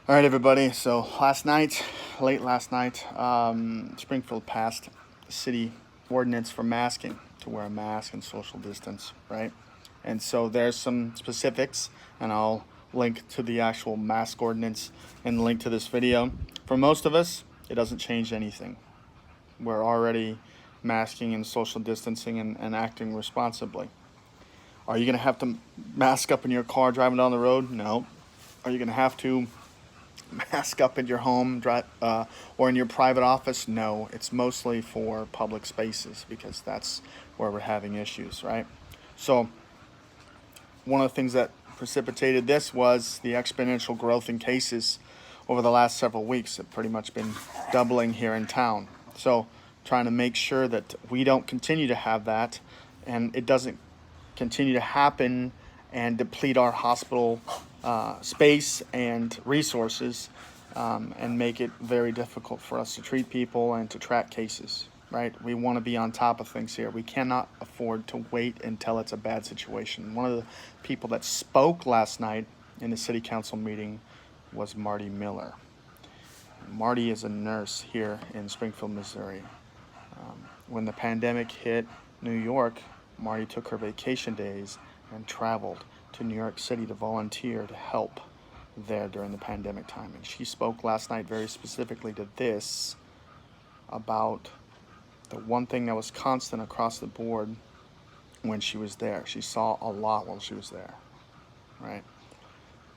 All right, everybody. So late last night, Springfield passed the city ordinance for masking, to wear a mask and social distance, right? And so there's some specifics, and I'll link to the actual mask ordinance and link to this video. For most of us, it doesn't change anything. We're already masking and social distancing and acting responsibly. Are you going to have to mask up in your car driving down the road? No. Are you going to have to mask up in your home or in your private office? No. It's mostly for public spaces because that's where we're having issues, right? So one of the things that precipitated this was the exponential growth in cases over the last several weeks. It's pretty much been doubling here in town. So trying to make sure that we don't continue to have that and it doesn't continue to happen and deplete our hospital space and resources and make it very difficult for us to treat people and to track cases, right? We want to be on top of things here. We cannot afford to wait until it's a bad situation. One of the people that spoke last night in the city council meeting was Marty Miller. Marty is a nurse here in Springfield, Missouri. When the pandemic hit New York, Marty took her vacation days and traveled to New York City to volunteer to help there during the pandemic time. And she spoke last night very specifically to this about the one thing that was constant across the board when she was there. She saw a lot while she was there, right?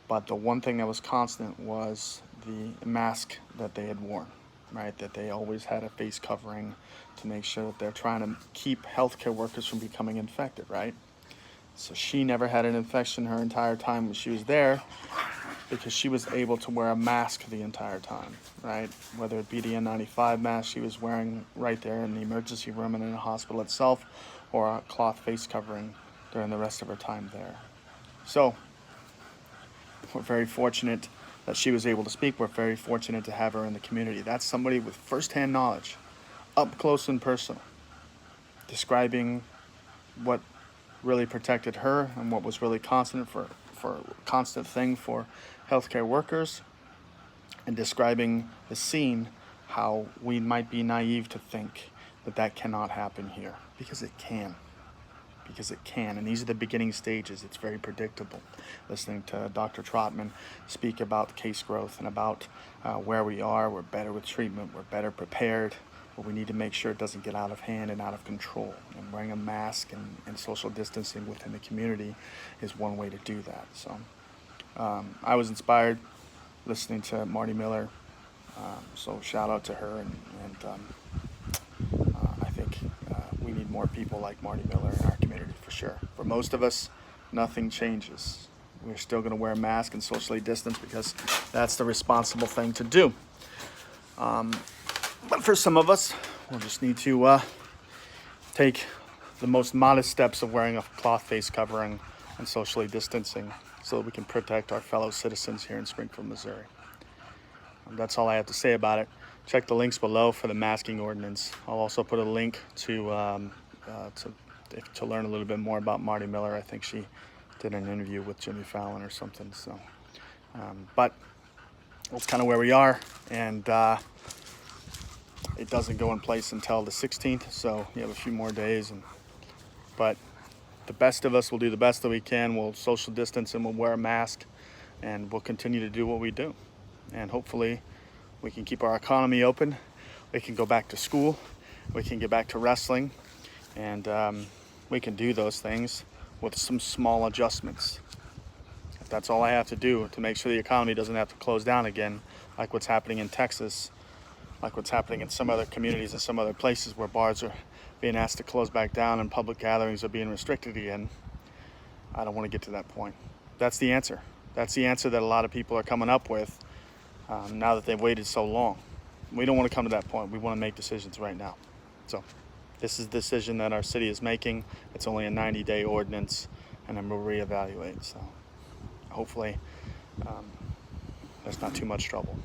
But the one thing that was constant was the mask that they had worn, right? That they always had a face covering to make sure that they're trying to keep healthcare workers from becoming infected, right? So she never had an infection her entire time when she was there because she was able to wear a mask the entire time, right? Whether it be the N95 mask she was wearing right there in the emergency room and in the hospital itself, or a cloth face covering during the rest of her time there. So we're very fortunate that she was able to speak. We're very fortunate to have her in the community. That's somebody with firsthand knowledge, up close and personal, describing what really protected her and what was really constant for constant thing for healthcare workers, and describing the scene, how we might be naive to think that that cannot happen here, because it can. And these are the beginning stages. It's very predictable. Listening to Dr. Trotman speak about case growth and about where we are, we're better with treatment, we're better prepared, but we need to make sure it doesn't get out of hand and out of control. And wearing a mask and social distancing within the community is one way to do that. So I was inspired listening to Marty Miller. So shout out to her, and I think we need more people like Marty Miller in our community for sure. For most of us, nothing changes. We're still going to wear a mask and socially distance because that's the responsible thing to do. But for some of us, we'll just need to take the most modest steps of wearing a cloth face covering and socially distancing so that we can protect our fellow citizens here in Springfield, Missouri. That's all I have to say about it. Check the links below for the masking ordinance. I'll also put a link to learn a little bit more about Marty Miller. I think she did an interview with Jimmy Fallon or something. So, but that's kind of where we are, and it doesn't go in place until the 16th, so you have a few more days. But the best of us will do the best that we can. We'll social distance and we'll wear a mask, and we'll continue to do what we do. And hopefully we can keep our economy open. We can go back to school. We can get back to wrestling. And we can do those things with some small adjustments. If that's all I have to do to make sure the economy doesn't have to close down again, like what's happening in Texas, like what's happening in some other communities and some other places where bars are being asked to close back down and public gatherings are being restricted again. I don't want to get to that point. That's the answer. That's the answer that a lot of people are coming up with now that they've waited so long. We don't want to come to that point. We want to make decisions right now. So this is the decision that our city is making. It's only a 90-day ordinance, and then we'll reevaluate. So hopefully there's not too much trouble.